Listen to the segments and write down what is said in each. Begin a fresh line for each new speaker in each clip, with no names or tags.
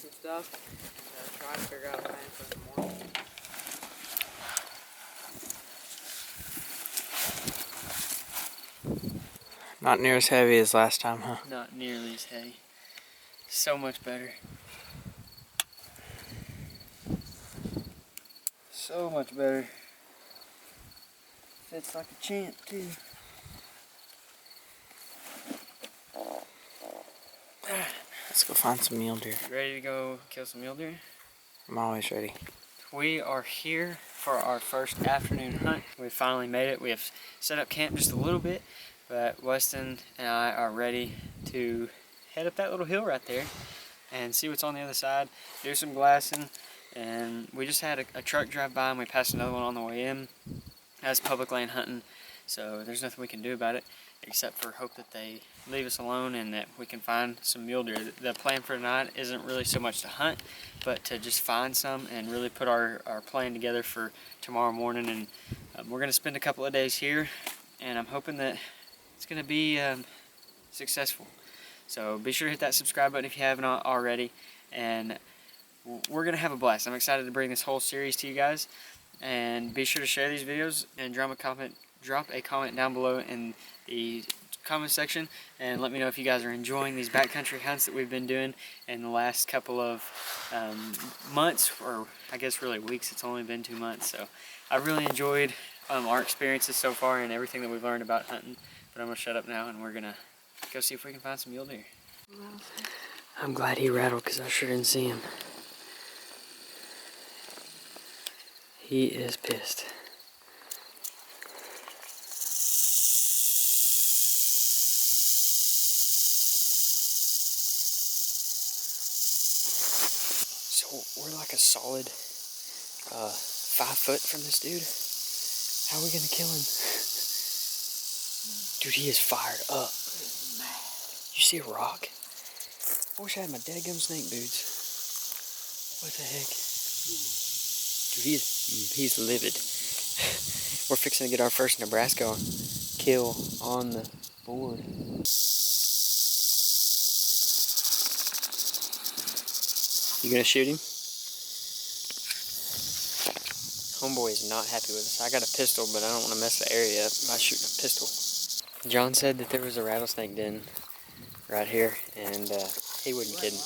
some stuff and try to figure out a plan for the morning. Not near as heavy as last time, huh?
Not nearly as heavy. So much better. So much better. Fits like a champ too.
Let's go find some mule deer.
You ready to go kill some mule deer?
I'm always ready.
We are here for our first afternoon hunt. We finally made it. We have set up camp just a little bit, but Weston and I are ready to head up that little hill right there and see what's on the other side, do some glassing. And we just had a truck drive by and we passed another one on the way in. That's public land hunting, so there's nothing we can do about it except for hope that they leave us alone and that we can find some mule deer. The plan for tonight isn't really so much to hunt, but to just find some and really put our plan together for tomorrow morning. And we're going to spend a couple of days here, and I'm hoping that it's going to be successful. So be sure to hit that subscribe button if you haven't already, and we're going to have a blast. I'm excited to bring this whole series to you guys, and be sure to share these videos and drop a comment down below in the comment section and let me know if you guys are enjoying these backcountry hunts that we've been doing in the last couple of months, or I guess really weeks. It's only been 2 months, so I really enjoyed our experiences so far and everything that we've learned about hunting. But I'm gonna shut up now and we're gonna go see if we can find some mule deer.
I'm glad he rattled because I sure didn't see him. He is pissed. So we're like a solid 5 foot from this dude. How are we gonna kill him? Dude, he is fired up. You see a rock? I wish I had my dadgum snake boots. What the heck? Dude, he's livid. We're fixing to get our first Nebraska kill on the board. You gonna shoot him? Homeboy is not happy with us. I got a pistol, but I don't want to mess the area up by shooting a pistol. John said that there was a rattlesnake den right here, and he wasn't kidding.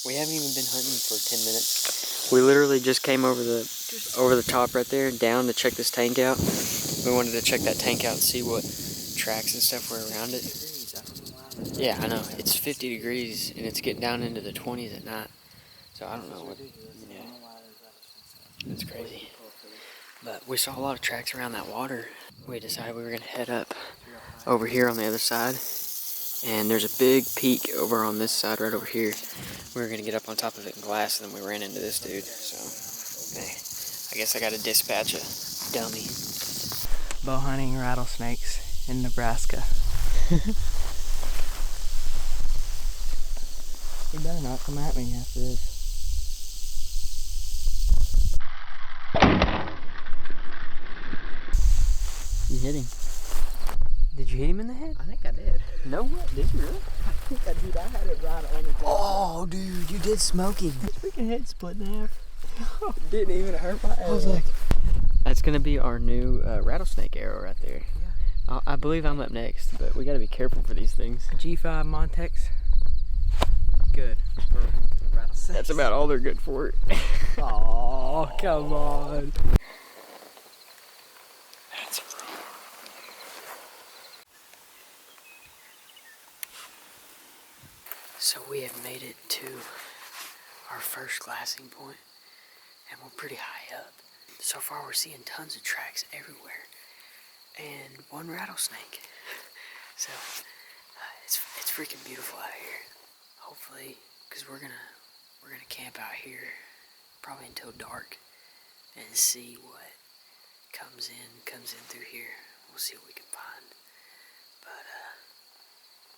We haven't even been hunting for 10 minutes. We literally just came over the top right there, down to check this tank out. We wanted to check that tank out and see what tracks and stuff were around it. Yeah, I know. It's 50 degrees, and it's getting down into the 20s at night. So I don't know what, yeah. It's crazy. But we saw a lot of tracks around that water. We decided we were going to head up over here on the other side. And there's a big peak over on this side right over here. We were going to get up on top of it and glass, and then we ran into this dude. So, okay. I guess I got to dispatch a dummy. Bow hunting rattlesnakes in Nebraska. He better not come at me after this. You hit him. Did you hit him in the head?
I think I did.
No way. Did you really?
I think I did. I had it right on the ground.
Oh, dude, you did smoke him.
His freaking head split in half. Didn't even hurt my arrow.
I was like, that's gonna be our new rattlesnake arrow right there.
Yeah.
I believe I'm up next, but we gotta be careful for these things.
G5 Montex. Good for rattlesnakes.
That's about all they're good for.
Oh, come on.
That's So we have made it to our first glassing point, and we're pretty high up. So far we're seeing tons of tracks everywhere, and one rattlesnake. So it's freaking beautiful out here. Hopefully, because we're gonna camp out here probably until dark and see what comes in through here. We'll see what we can find. But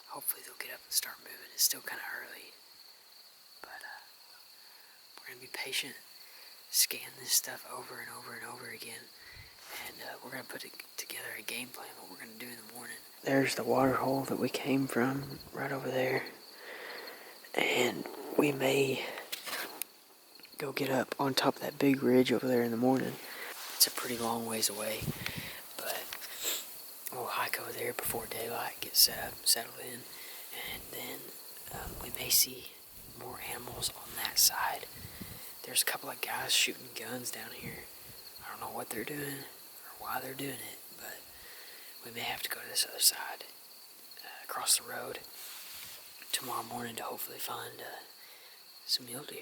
hopefully they'll get up and start moving. It's still kind of early, but we're gonna be patient, scan this stuff over and over and over again, and we're gonna put together a game plan what we're gonna do in the morning. There's the water hole that we came from, right over there, and we may go get up on top of that big ridge over there in the morning. It's a pretty long ways away, but we'll hike over there before daylight, get set up, settled in, and then we may see more animals on that side. There's a couple of guys shooting guns down here. I don't know what they're doing or why they're doing it, but we may have to go to this other side, across the road, tomorrow morning to hopefully find some mule deer.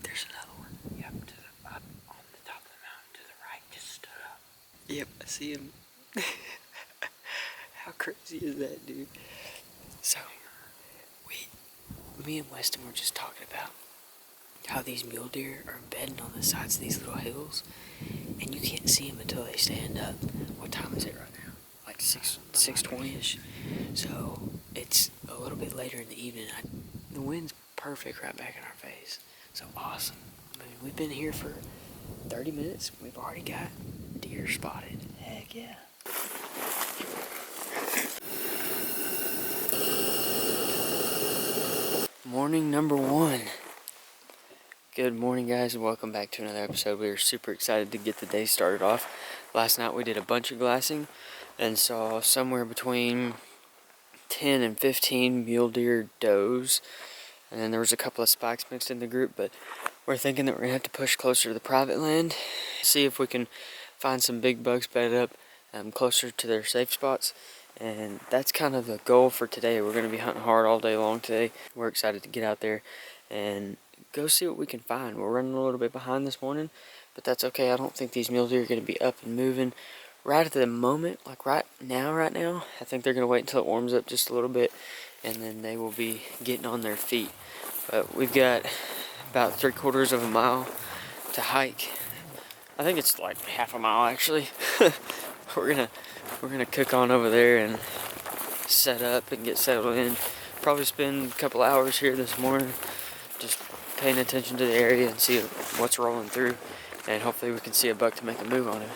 There's another one.
Yep, up on the top of the mountain to the right, just stood up.
Yep, I see him. How crazy is that, dude? So, me and Weston were just talking about how these mule deer are bedding on the sides of these little hills, and you can't see them until they stand up. What time is it right now? Like 6:20ish. So it's a little bit later in the evening. The wind's perfect right back in our face. So awesome. I mean, we've been here for 30 minutes. We've already got deer spotted. Heck yeah. Morning number 1. Good morning, guys, and welcome back to another episode. We are super excited to get the day started off. Last night we did a bunch of glassing and saw somewhere between 10 and 15 mule deer does. And then there was a couple of spikes mixed in the group, but we're thinking that we're going to have to push closer to the private land, see if we can find some big bucks bedded up closer to their safe spots. And that's kind of the goal for today. We're going to be hunting hard all day long today. We're excited to get out there and go see what we can find. We're running a little bit behind this morning, but that's okay. I don't think these mule deer are going to be up and moving right at the moment, like right now. I think they're going to wait until it warms up just a little bit, and then they will be getting on their feet. But we've got about 3/4 of a mile to hike. I think it's like half a mile actually. We're gonna cook on over there and set up and get settled in. Probably spend a couple hours here this morning, just paying attention to the area and see what's rolling through, and hopefully we can see a buck to make a move on him.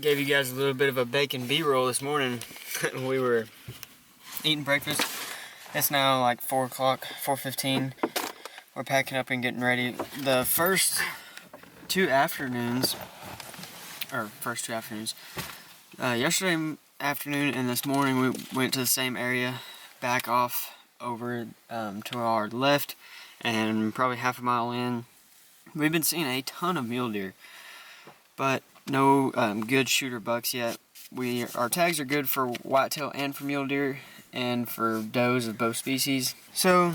Gave you guys a little bit of a bacon B-roll this morning. We were eating breakfast. It's now like 4 o'clock, 4:15. We're packing up and getting ready. The first two afternoons, yesterday afternoon and this morning, we went to the same area, back off over to our left, and probably half a mile in, we've been seeing a ton of mule deer, but no good shooter bucks yet. Our tags are good for whitetail and for mule deer and for does of both species. So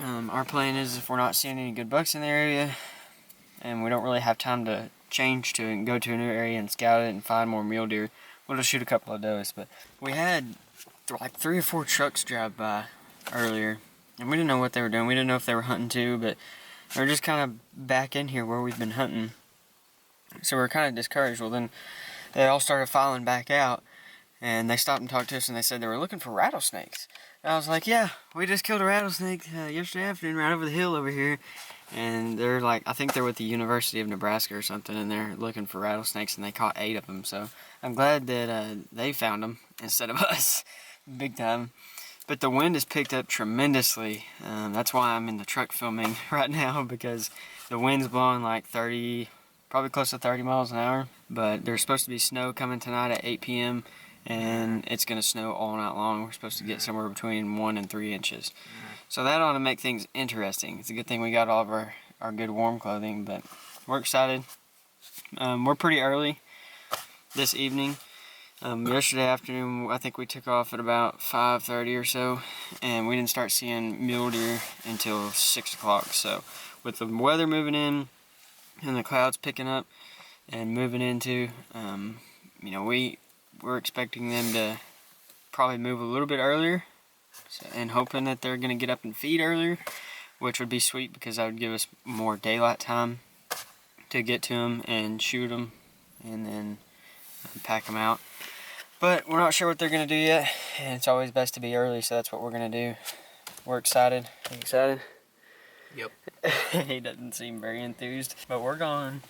our plan is, if we're not seeing any good bucks in the area and we don't really have time to change to and go to a new area and scout it and find more mule deer, we'll just shoot a couple of does. But we had like 3 or 4 trucks drive by earlier, and we didn't know what they were doing. We didn't know if they were hunting too, but they're just kind of back in here where we've been hunting. So we're kind of discouraged. Well, then they all started filing back out, and they stopped and talked to us, and they said they were looking for rattlesnakes. And I was like, yeah, we just killed a rattlesnake yesterday afternoon right over the hill over here. And they're like, I think they're with the University of Nebraska or something, and they're looking for rattlesnakes, and they caught 8 of them. So I'm glad that they found them instead of us, big time. But the wind has picked up tremendously. That's why I'm in the truck filming right now, because the wind's blowing like 30, probably close to 30 miles an hour. But there's supposed to be snow coming tonight at 8 p.m. and it's going to snow all night long. We're supposed to get somewhere between 1 and 3 inches. So that ought to make things interesting. It's a good thing we got all of our good warm clothing, but we're excited. We're pretty early this evening.
Yesterday afternoon, I think we took off at about 5:30 or so, and we didn't start seeing mule deer until 6 o'clock. So with the weather moving in and the clouds picking up and moving into, you know, we're expecting them to probably move a little bit earlier, and hoping that they're going to get up and feed earlier, which would be sweet because that would give us more daylight time to get to them and shoot them and then pack them out. But we're not sure what they're going to do yet, and it's always best to be early, so that's what we're going to do. We're excited. Are you excited?
Yep.
He doesn't seem very enthused, but we're going,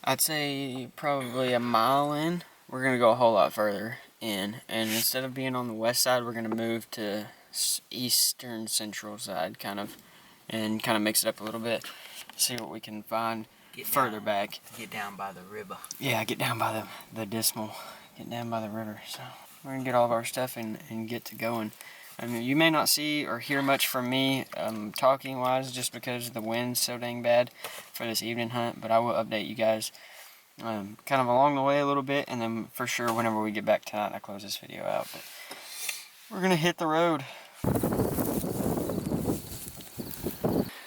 I'd say probably a mile in. We're going to go a whole lot further in, and instead of being on the west side, we're going to move to eastern central side and kind of mix it up a little bit, see what we can find further back.
Get down by the river.
Yeah, get down by the Dismal. Get down by the river. So we're going to get all of our stuff and get to going. I mean, you may not see or hear much from me talking wise, just because the wind's so dang bad for this evening hunt, but I will update you guys kind of along the way a little bit, and then for sure whenever we get back tonight I close this video out. But we're going to hit the road.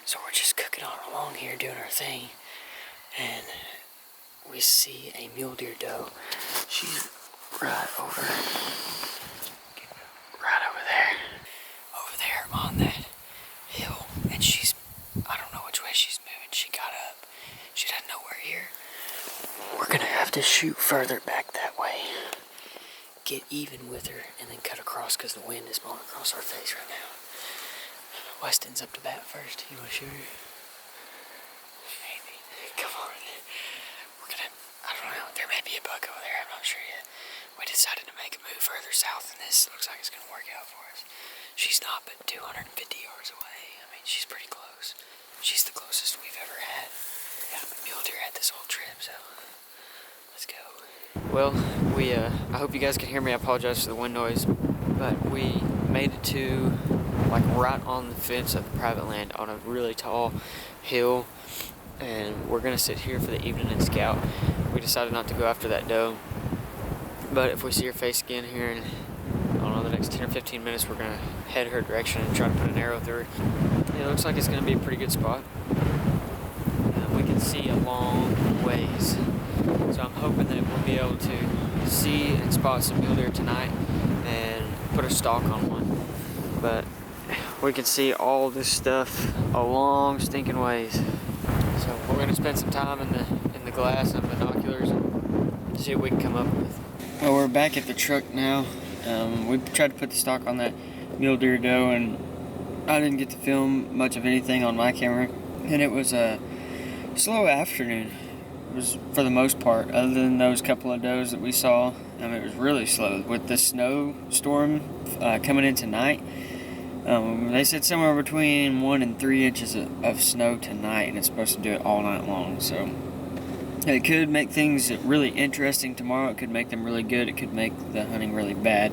So we're just cooking on along here doing our thing, and we see a mule deer doe. She's right over there on that hill, and she's, I don't know which way she's moving. She got up. She doesn't know we're here. We're gonna have to shoot further back that way, get even with her, and then cut across because the wind is blowing across our face right now. Weston's up to bat first. You wanna shoot her? Maybe. Come on. We're gonna, I don't know, there may be a buck over there, I'm not sure yet. We decided to make a move further south, and this looks like it's gonna work out for us. She's not but 250 yards away. I mean, she's pretty close. She's the closest we've ever had. Yeah, mule deer had this whole trip, so let's go. Well, I hope you guys can hear me. I apologize for the wind noise, but we made it to, like, right on the fence of the private land on a really tall hill, and we're gonna sit here for the evening and scout. We decided not to go after that doe, but if we see her face again here in, I don't know, the next 10 or 15 minutes, we're gonna head her direction and try to put an arrow through her. It looks like it's gonna be a pretty good spot. We can see a long ways, so I'm hoping that we'll be able to see and spot some mule deer tonight and put a stalk on one. But we can see all this stuff a long stinking ways. So we're gonna spend some time in the glass and binoculars and see what we can come up with. Well, we're back at the truck now. We tried to put the stalk on that mule deer doe, and I didn't get to film much of anything on my camera, and it was a slow afternoon. It was, for the most part, other than those couple of does that we saw. It was really slow with the snowstorm coming in tonight. They said somewhere between 1 and 3 inches of snow tonight, and it's supposed to do it all night long. So it could make things really interesting tomorrow. It could make them really good. It could make the hunting really bad.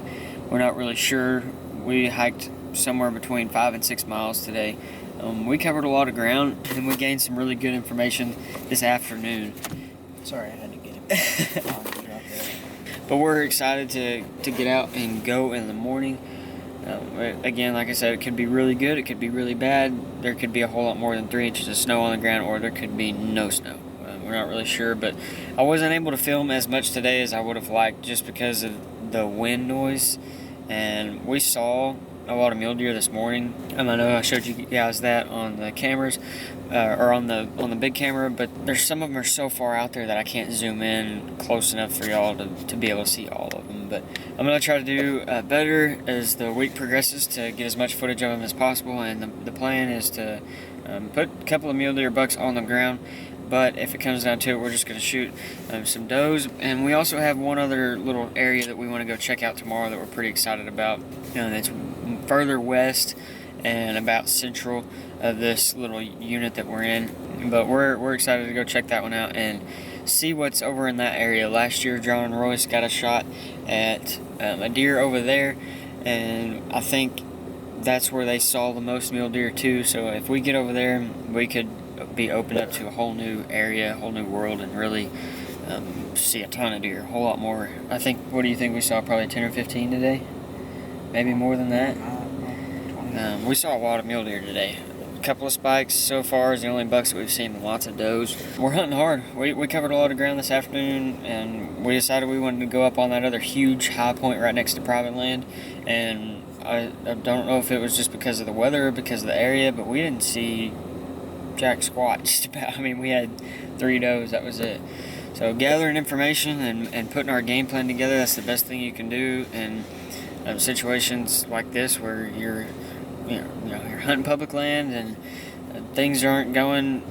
We're not really sure. We hiked somewhere between 5 and 6 miles today. We covered a lot of ground, and we gained some really good information this afternoon. Sorry, I had to get it. But we're excited to get out and go in the morning. Again, like I said, it could be really good. It could be really bad. There could be a whole lot more than 3 inches of snow on the ground, or there could be no snow. We're not really sure, but I wasn't able to film as much today as I would have liked just because of the wind noise. And we saw a lot of mule deer this morning. I know I showed you guys that on the cameras, or on the big camera, but there's some of them are so far out there that I can't zoom in close enough for y'all to be able to see all of them. But I'm going to try to do better as the week progresses to get as much footage of them as possible, and the plan is to put a couple of mule deer bucks on the ground. But if it comes down to it, we're just going to shoot some does. And we also have one other little area that we want to go check out tomorrow that we're pretty excited about. That's further west and about central of this little unit that we're in. But we're excited to go check that one out and see what's over in that area. Last year, John and Royce got a shot at a deer over there, and I think that's where they saw the most mule deer too. So if we get over there, we could be opened up to a whole new area, a whole new world, and really See a ton of deer, a whole lot more. I think, what do you think we saw? Probably 10 or 15 today? Maybe more than that? We saw a lot of mule deer today. A couple of spikes so far is the only bucks that we've seen, lots of does. We're hunting hard. We covered a lot of ground this afternoon, and we decided we wanted to go up on that other huge high point right next to private land. And I don't know if it was just because of the weather or because of the area, but we didn't see jack squat just about. I mean, we had 3 does, that was it. So gathering information and putting our game plan together, that's the best thing you can do in situations like this where you're you're hunting public land and things aren't going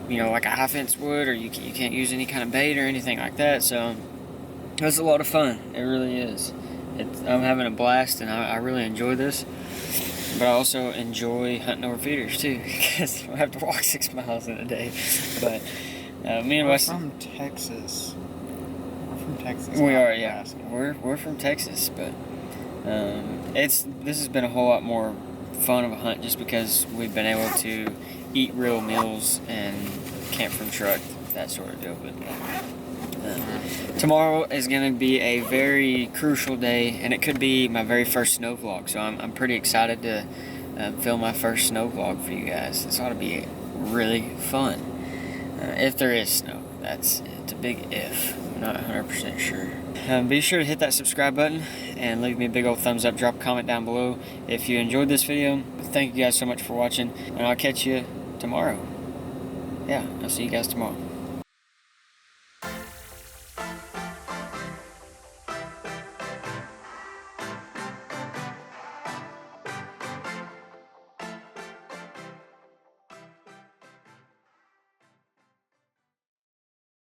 like a high fence would, or you can't use any kind of bait or anything like that. So it's a lot of fun. It really is. I'm having a blast, and I really enjoy this. But I also enjoy hunting over feeders too, because I have to walk 6 miles in a day. But me and Wes
from Texas. We're from Texas.
We are, yeah. We're from Texas, but this has been a whole lot more fun of a hunt just because we've been able to eat real meals and camp from truck, that sort of deal. But tomorrow is going to be a very crucial day, and it could be my very first snow vlog. So I'm pretty excited to film my first snow vlog for you guys. This ought to be really fun. If there is snow, it's a big if. I'm not 100% sure. Be sure to hit that subscribe button and leave me a big old thumbs up. Drop a comment down below if you enjoyed this video. Thank you guys so much for watching, and I'll catch you tomorrow. Yeah, I'll see you guys tomorrow.